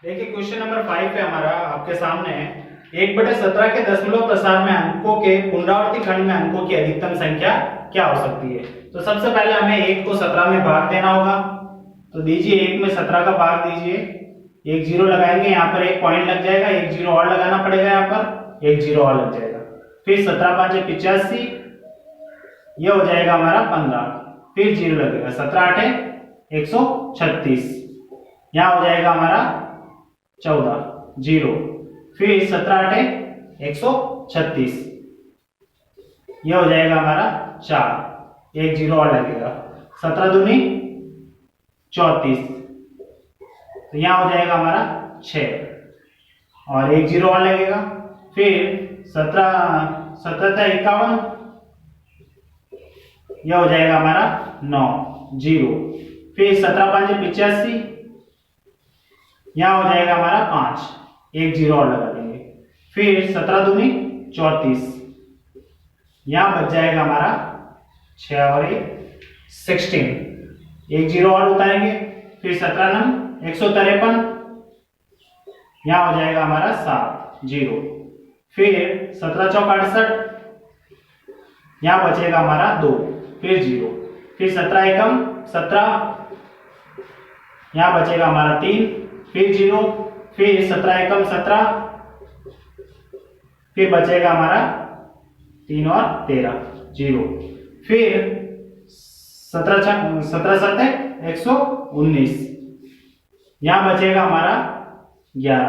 देखिए question number 5 है हमारा आपके सामने। 1/17 के दशमलव प्रसार में अंकों के पुनरावृत्ति खंड में अंकों की अधिकतम संख्या क्या हो सकती है। तो सबसे पहले हमें 1 को 17 में भाग देना होगा। तो दीजिए 1 में 17 का भाग दीजिए, एक जीरो लगाएंगे, यहाँ पर एक पॉइंट लग जाएगा, एक जीरो और लगाना पड़ेगा, यहाँ पर एक जीरो और लग जाएगा। फिर 17 5 85, यह हो जाएगा हमारा 15, फिर जीरो लगेगा, 17 8 136, यहाँ हो जाएगा हमारा 14 जीरो, फिर 17 8 136, यह हो जाएगा हमारा 4, एक जीरो और लगेगा, 17 दूनी 34, तो यहाँ हो जाएगा हमारा 6 और एक जीरो और लगेगा, फिर 17 51, यह हो जाएगा हमारा 9 जीरो, फिर 17 5 85, यहाँ हो जाएगा हमारा 5, एक जीरो और लगा देंगे, फिर 17 दूनी 34, यहाँ बच जाएगा हमारा 6 और 1 16, एक जीरो और उतारेंगे, फिर 17 9 153, यहाँ हो जाएगा हमारा 7 जीरो, फिर 17 चौक 68, यहाँ बचेगा हमारा 2, फिर जीरो, फिर 17 एकम 17, यहाँ बचेगा हमारा 3, फिर जीरो, फिर 17 एकम 17, फिर बचेगा हमारा 3 और 13 जीरो, फिर 17 7 119, यहाँ बचेगा हमारा 11,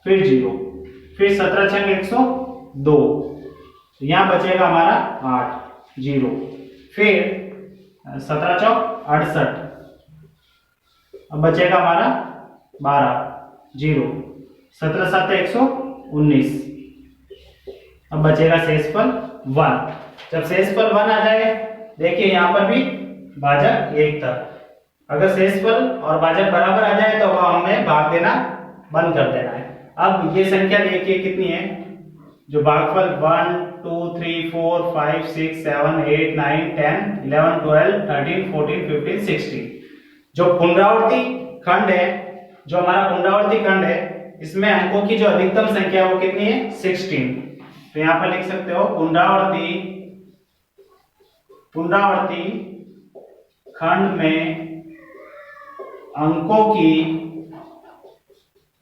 फिर जीरो, फिर 17 6 102, यहाँ बचेगा हमारा 8 जीरो, फिर 17 चौक 68, अब बचेगा हमारा 12 जीरो, 17 7 119, अब बचेगा शेषफल 1। जब शेषफल 1 आ जाए, देखिए यहाँ पर भी भाजक 1 था, अगर शेषफल और भाजक बराबर आ जाए तो हमें भाग देना बंद कर देना है। अब ये संख्या देखिए कितनी है, जो भागफल 1 2 3 4 5 6 7 8 9 10 11 12 13 14 15 16, जो पुनरावृत्ति खंड है, जो हमारा पुनरावृत्ति खंड है, इसमें अंकों की जो अधिकतम संख्या है वो कितनी है 16। तो यहाँ पर लिख सकते हो पुनरावृत्ति खंड में अंकों की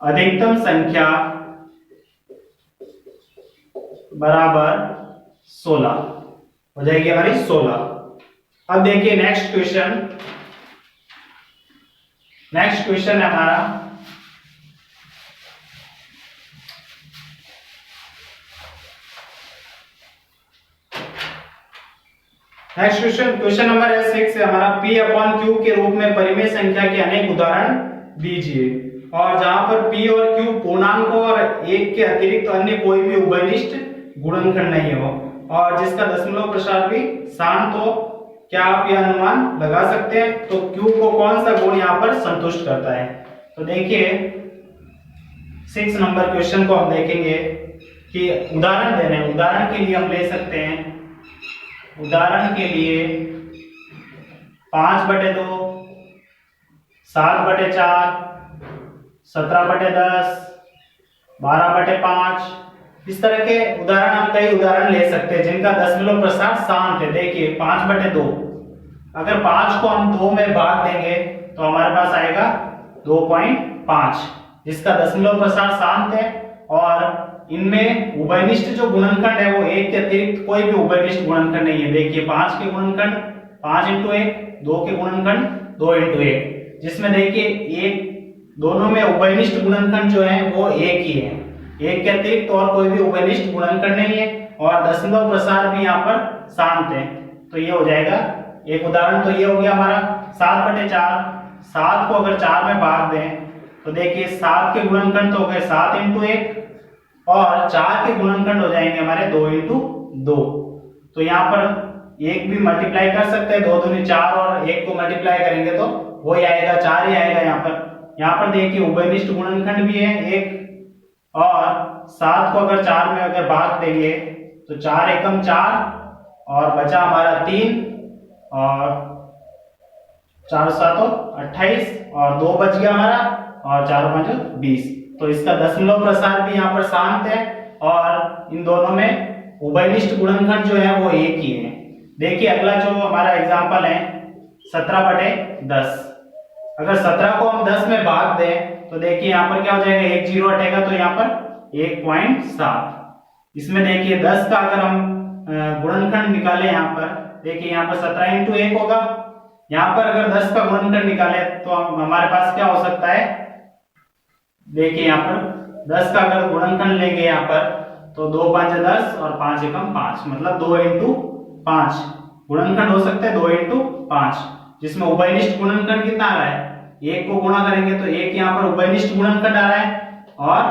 अधिकतम संख्या बराबर 16 हो जाएगी हमारी 16। अब देखिए नेक्स्ट क्वेश्चन है हमारा क्वेश्चन नंबर 6 है हमारा, P अपॉन Q के रूप में परिमेय संख्या के अनेक उदाहरण दीजिए, और जहां पर P और Q पूर्णांक हो और एक के अतिरिक्त अन्य कोई भी उभयनिष्ठ गुणनखंड नहीं हो, और जिसका दशमलव प्रसार भी शांत हो। क्या आप यह अनुमान लगा सकते हैं तो Q को कौन सा गुण यहाँ पर संतुष्ट करता है। तो देखिए 6 नंबर क्वेश्चन को हम देखेंगे कि उदाहरण देने, उदाहरण के लिए हम ले सकते हैं, उदाहरण के लिए 5/2 7/4 17/10 12/5, इस तरह के उदाहरण हम कई उदाहरण ले सकते हैं जिनका दशमलव प्रसार शांत है। देखिए 5/2, अगर 5 को हम 2 में भाग देंगे तो हमारे पास आएगा 2.5, जिसका दशमलव प्रसार शांत है, और इनमें उभयनिष्ठ जो गुणनखंड है वो एक के अतिरिक्त कोई भी उभयनिष्ठ गुणनखंड नहीं है। देखिए 5 के गुणनखंड 5 × 1, 2 के गुणनखंड 2 × 1, जिसमें देखिए एक दोनों में उभयनिष्ठ गुणनखंड जो है वो एक ही है, एक के अतिरिक्त और कोई भी उभयनिष्ठ गुणनखंड नहीं है, और दशमलव प्रसार भी यहाँ पर शांत है। तो ये हो जाएगा एक उदाहरण। तो ये हो गया हमारा 7/4, 7 को अगर 4 में भाग दें तो देखिए 7 के गुणनखंड तो हो गए 7 × 1, और 4 के गुणनखंड हो जाएंगे हमारे 2 × 2। तो यहाँ पर एक भी मल्टीप्लाई कर सकते हैं, 2 दूनी 4 और 1 को मल्टीप्लाई करेंगे तो वही आएगा, 4 ही आएगा। यहाँ पर देखिए उभयनिष्ठ गुणनखंड भी है एक, और 7 को अगर 4 में अगर भाग देंगे तो 4 एकम 4, और बचा हमारा 3, और 4 7 28, और 2 बच गया हमारा, और 4 5 20। तो इसका दशमलव प्रसार भी यहाँ पर शांत है और इन दोनों में उभयनिष्ठ गुणनखंड जो है वो एक ही है। देखिए अगला जो हमारा एग्जाम्पल है 17/10। अगर 17 को हम 10 में भाग दें तो देखिए यहाँ पर क्या हो जाएगा, एक जीरो हटेगा तो यहाँ पर 1.7। इसमें देखिए 10 का अगर हम गुणनखंड निकाले, यहाँ पर देखिए यहाँ पर 17 इंटू 1 होगा। यहाँ पर अगर 10 का गुणनखंड निकाले तो हमारे पास क्या हो सकता है, देखिए यहाँ पर 10 का अगर गुणनखंड लेंगे यहाँ पर तो 2 5 10 और 5 एकम 5, मतलब 2 इंटू 5 गुणनखंड हो सकता है, 2 इंटू 5, जिसमें उभयनिष्ठ गुणनखंड कितना आ रहा है, 1 को गुणा करेंगे तो 1 यहाँ पर उभयनिष्ठ गुणनखंड आ रहा है और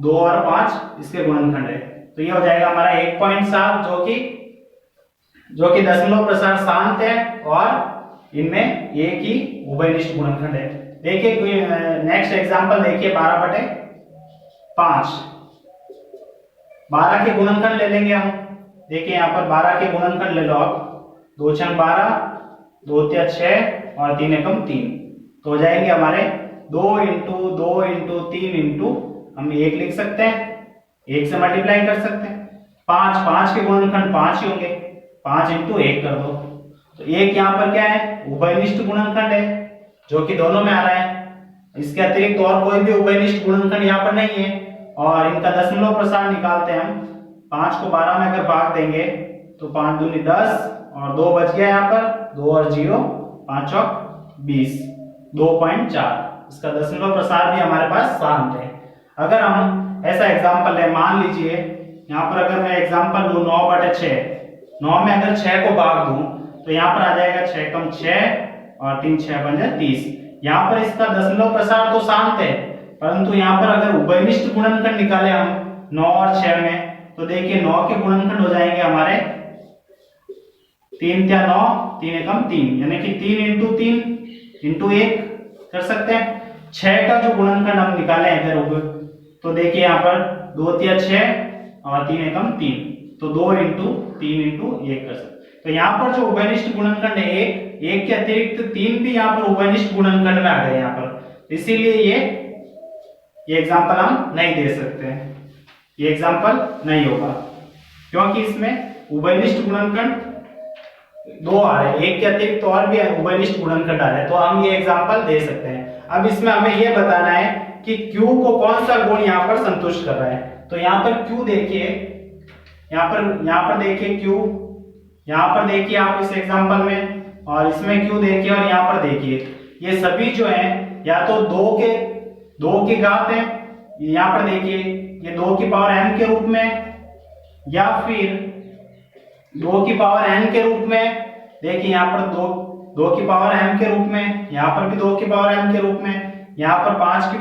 2 और 5 इसके गुणनखंड है। तो ये हो जाएगा हमारा 1.7 जो कि दशमलव प्रसार शांत है और इनमें एक ही उभयनिष्ठ गुणनखंड है। देखिए नेक्स्ट एग्जांपल देखिए 12/5। 12 के गुणनखंड ले लेंगे हम। देखिए यहाँ पर 12 के गुणनखंड ले लो आप, 2 छंग 12, 2 तिया 6 और 3 एकम 3। तो हो जाएंगे हमारे 2 इंटू 2 इंटू 3 इंटू हम 1 लिख सकते हैं, 1 से मल्टीप्लाई कर सकते हैं। 5 के गुणनखंड 5 ही होंगे, 5 इंटू 1 कर दो। तो 1 यहाँ पर क्या है, उभयनिष्ठ गुणनखंड है जो कि दोनों में आ रहा है। इसके अतिरिक्त और कोई भी उभयनिष्ठ गुणनखंड यहाँ पर नहीं है और इनका दशमलव प्रसार निकालते हैं हम। 5 को 12 में अगर भाग देंगे तो 5 दूनी 10 और 2 बच गया यहाँ पर, 2 और 0, 5 चौक 20, 2.4। इसका दशमलव प्रसार भी हमारे पास शांत है। अगर हम ऐसा एग्जाम्पल है, मान लीजिए यहाँ पर अगर मैं एग्जाम्पल लूँ 9/6, 9 में अगर 6 को भाग दूं तो यहाँ पर आ जाएगा 6 कम 6 और 3 6 बन जाए 30। यहाँ पर इसका दशमलव प्रसार तो शांत है, परंतु यहाँ पर अगर उभयनिष्ठ गुणनखंड निकाले हम 9 और 6 में तो देखिए 9 के गुणनखंड हो जाएंगे हमारे 3 तिया 9, 3 एकम 3, यानी कि 3 इंटू 3 इंटू 1 कर सकते हैं। 6 का जो गुणनखंड हम निकाले अगर तो देखिए यहाँ पर 2 तिया 6 और 3 एकम 3, तो 2 इंटू 3 इंटू 1 कर सकते। तो यहाँ पर जो उभयनिष्ठ गुणनखंड है एक के अतिरिक्त 3 भी यहाँ पर उभयनिष्ठ गुणनखंड में आ गए यहाँ पर, इसीलिए ये एग्जाम्पल हम नहीं दे सकते हैं, ये एग्जाम्पल नहीं होगा क्योंकि इसमें उभयनिष्ठ गुणनखंड 2 आ रहे हैं, एक के अतिरिक्त और भी उभयनिष्ठ गुणनखंड आ रहे हैं, तो हम ये एग्जाम्पल दे सकते हैं। अब इसमें हमें ये बताना है कि Q को कौन सा गुण यहाँ पर संतुष्ट कर रहा है। तो यहाँ पर Q देखिए, यहाँ पर देखिए Q, यहाँ पर देखिए आप इस एग्जांपल में, और इसमें Q देखिए और यहाँ पर देखिए, ये सभी जो हैं या तो 2 की घात है, यहाँ पर देखिए ये 2 की पावर m के रूप में, या फिर 2 की पावर n के रूप में। देखिए यहाँ पर 2 की पावर m के रूप में, यहाँ पर भी 2 की पावर m के रूप में, यहाँ पर 5 की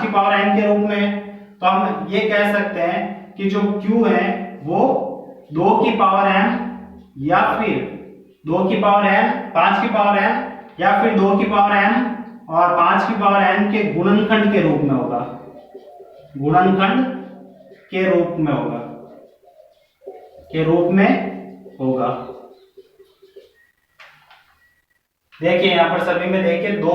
पावर n के रूप में। तो हम ये कह सकते हैं कि जो Q है वो 2 की पावर m या फिर 2 की पावर n, 5 की पावर m या फिर 2 की पावर m और 5 की पावर n के गुणनखंड के रूप में होगा, गुणनखंड के रूप में होगा। देखिए यहाँ पर सभी में देखिए 2,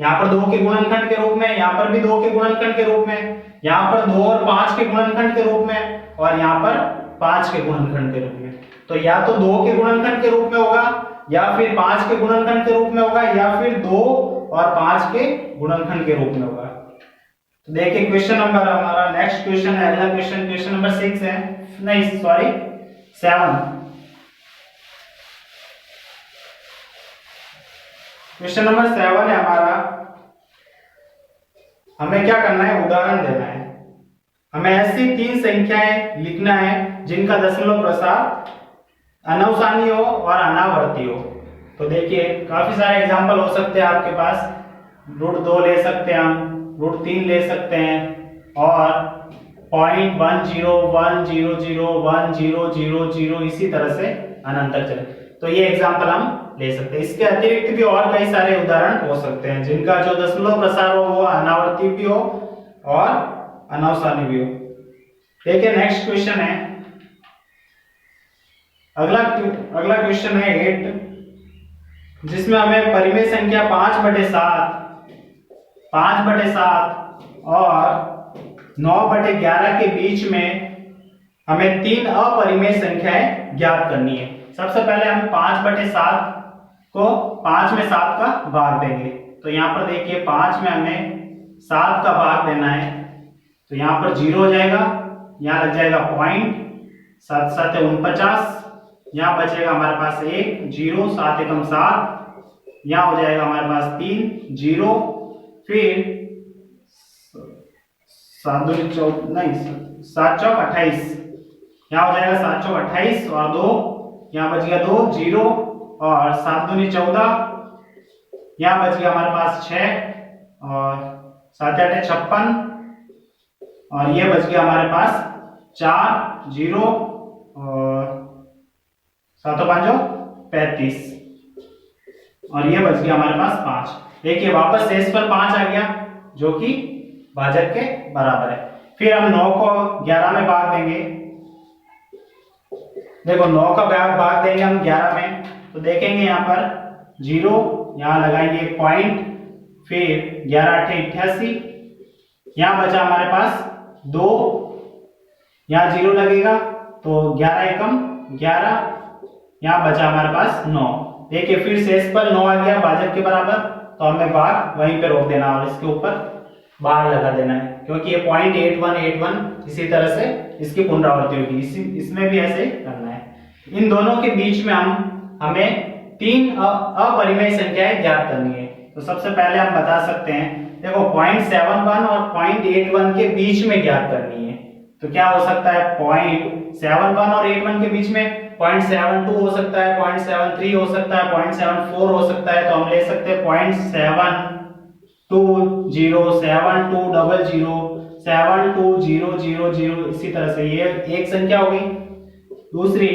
यहाँ पर 2 के गुणनखंड के रूप में, यहाँ पर भी 2 के गुणनखंड के रूप में, यहाँ पर 2 और 5 के गुणनखंड के रूप में, और यहाँ पर 5 के गुणनखंड के रूप में। तो या तो 2 के गुणनखंड के रूप में होगा, या फिर 5 के गुणनखंड के रूप में होगा, या फिर 2 और 5 के गुणनखंड के रूप में होगा। तो देखिए क्वेश्चन नंबर हमारा नेक्स्ट क्वेश्चन है, अगला क्वेश्चन नंबर 6 है, नहीं सॉरी 7। क्वेश्चन नंबर 7 है हमारा। हमें क्या करना है, उदाहरण देना है। हमें ऐसी 3 संख्याएं लिखना है जिनका दशमलव प्रसार अनवसानी हो और अनावर्ती हो। तो देखिए काफी सारे एग्जांपल हो सकते हैं आपके पास, √2 ले सकते हैं हम, √3 ले सकते हैं, और 0.101001000 इसी तरह से अनंत तक चले। तो ये एग्जांपल हम ले सकते हैं। इसके अतिरिक्त भी और कई सारे उदाहरण हो सकते हैं जिनका जो दशमलव प्रसार हो वो अनावर्ती भी हो और अनवसानी भी हो। देखिए नेक्स्ट क्वेश्चन है, अगला क्वेश्चन है 8, जिसमें हमें परिमेय संख्या 5/7 5/7 और 9/11 के बीच में हमें 3 अपरिमेय संख्याएं ज्ञात करनी है। सबसे पहले हम 5/7 को 5 में 7 का भाग देंगे। तो यहाँ पर देखिए 5 में हमें 7 का भाग देना है, तो यहाँ पर 0 हो जाएगा, यहाँ लग जाएगा पॉइंट, 7 7 49, यहाँ बचेगा हमारे पास 1 0, 7 एकम 7, यहाँ हो जाएगा हमारे पास 3 0, फिर 7 2 14 नहीं 7 चौक 28, यहाँ हो जाएगा 7 चौक 28 और 2, यहाँ बच गया 2 0 और 7 दूनी 14, यहाँ बच गया हमारे पास 6 और 7 8 56 और ये बच गया हमारे पास 4 0 और 7 5 35 और ये बच गया हमारे पास 5। देखिए वापस शेष पर 5 आ गया जो कि भाजक के बराबर है। फिर हम 9 को 11 में भाग देंगे। देखो 9 का भाग देंगे हम 11 में, तो देखेंगे यहाँ पर 0, यहाँ लगाएंगे एक पॉइंट, फिर 11 8 88, यहाँ बचा हमारे पास 2, यहाँ 0 लगेगा तो 11 एकम 11, यहाँ बचा हमारे पास 9। देखिए फिर शेष पर 9 आ गया भाजक के बराबर, तो हमें भाग वहीं पे रोक देना और इसके ऊपर बार लगा देना है, क्योंकि ये पॉइंट 8181 इसी तरह से इसकी पुनरावृत्ति होगी, इसमें भी ऐसे करना है। इन दोनों के बीच में हमें 3 अपरिमेय संख्याएं ज्ञात करनी है। तो सबसे पहले हम बता सकते हैं, देखो 0.71 और 0.81 के बीच में ज्ञात करनी है। तो क्या हो सकता है, 0.71 और 81 के बीच में 0.72 हो सकता है, 0.73 हो सकता है, 0.74 हो सकता है। तो हम ले सकते हैं 0.72 7200 72000, इसी तरह से ये एक संख्या हो गई। दूसरी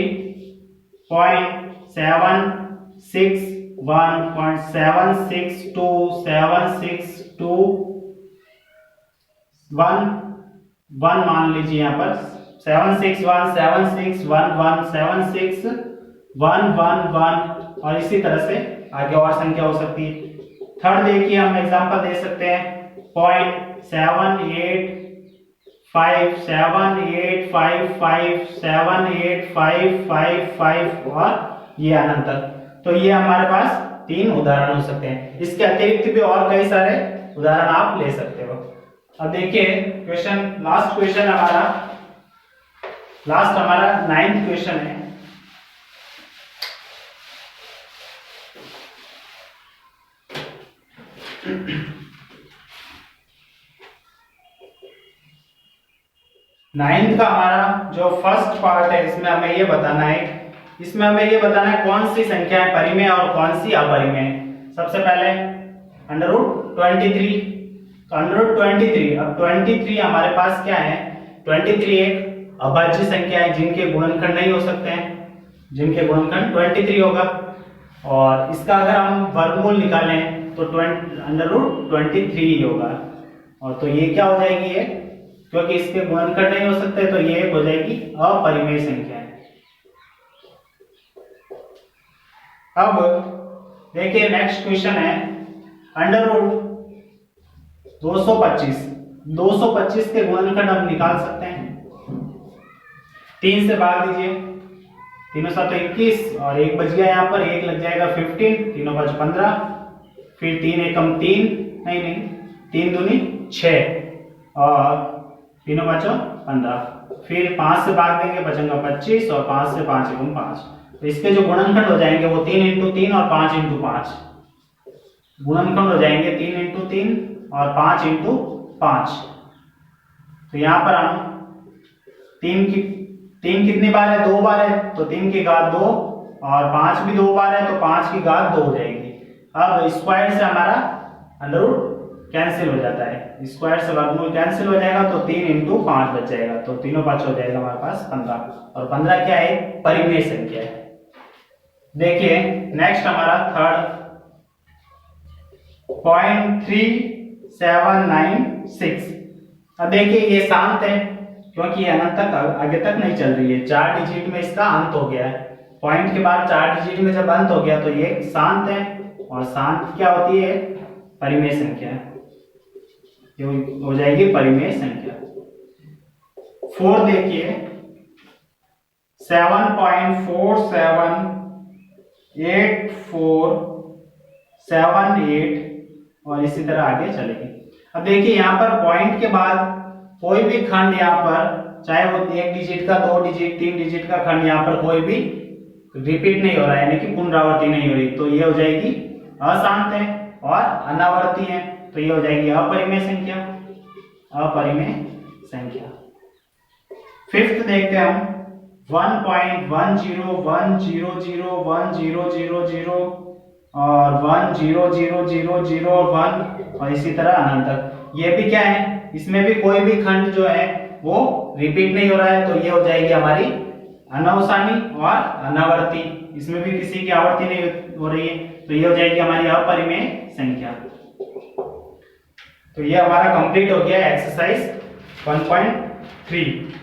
0.761 0.762 762 1 मान लीजिए, यहाँ पर 761 7611 76 111 और इसी तरह से आगे और संख्या हो सकती है। थर्ड देखिए हम एग्जांपल दे सकते हैं 0.785 785 78555 और ये अनंत। तो ये हमारे पास 3 उदाहरण हो सकते हैं। इसके अतिरिक्त भी और कई सारे उदाहरण आप ले सकते हो। अब देखिए क्वेश्चन, लास्ट क्वेश्चन हमारा 9th क्वेश्चन है। नाइन्थ का हमारा जो फर्स्ट पार्ट है, इसमें हमें ये बताना है कौन सी संख्या है परिमेय और कौन सी अपरिमेय। सबसे पहले √23, तो √23, अब 23 हमारे पास क्या है, 23 एक अभाज्य संख्या है जिनके गुणनखंड नहीं हो सकते हैं, जिनके गुणनखंड 23 होगा। और इसका अगर हम वर्गमूल निकालें तो √23 होगा। और तो ये क्या हो जाएगी, ये क्योंकि इसके गुणनखंड नहीं हो सकते तो ये हो जाएगी अपरिमेय संख्या। अब देखिए नेक्स्ट क्वेश्चन है √225 के गुणनखंड हम निकाल सकते हैं। 3 से भाग दीजिए, 3 7 21 और 1 बच गया, यहाँ पर 1 लग जाएगा 15, 3 5 15, फिर 3 एकम 3 नहीं 3 दूनी 6 और 3 5 15, फिर 5 से भाग देंगे बचेगा 25 और 5 से 5 एकम 5। तो इसके जो गुणनखंड हो जाएंगे वो 3 × 3 और 5 × 5 गुणनखंड हो जाएंगे, 3 × 3 और 5 × 5। तो यहाँ पर हम 3 कितनी बार है, 2 बार है, तो 3 की घात 2 और 5 भी 2 बार है तो 5 की घात 2 हो जाएगी। अब स्क्वायर से हमारा अंडररूट कैंसिल हो जाता है, स्क्वायर से वर्गमूल कैंसिल हो जाएगा तो 3 × 5 बच जाएगा, तो 3 5 हो जाएगा हमारे पास 15 और 15 क्या है, परिमेय संख्या है। देखिए नेक्स्ट हमारा थर्ड 0.3796। अब देखिए ये शांत है क्योंकि ये अनंत तक आगे तक नहीं चल रही है, 4 डिजिट में इसका अंत हो गया है। पॉइंट के बाद 4 डिजिट में जब अंत हो गया तो ये शांत है, और शांत क्या होती है, परिमेय संख्या। ये हो जाएगी परिमेय संख्या। 4 देखिए 7.478478 और इसी तरह आगे चलेगी। अब देखिए यहाँ पर पॉइंट के बाद कोई भी खंड यहाँ पर, चाहे वो 1 डिजिट का, 2 डिजिट, 3 डिजिट का खंड, यहाँ पर कोई भी रिपीट नहीं हो रहा है, यानी कि पुनरावृत्ति नहीं हो रही, तो ये हो जाएगी अशांत है। और अनावर्ती है तो ये हो जाएगी अपरिमेय संख्या, अपरिमेय संख्या। 5th देखते हैं हम 1.101001000 और 1000001 और इसी तरह अनंत तक। ये भी क्या है, इसमें भी कोई भी खंड जो है वो रिपीट नहीं हो रहा है, तो ये हो जाएगी हमारी अनवसानी और अनावर्ती, इसमें भी किसी की आवर्ती नहीं हो रही है, तो ये हो जाएगी हमारी अपरिमेय संख्या। तो ये हमारा कंप्लीट हो गया एक्सरसाइज 1.3।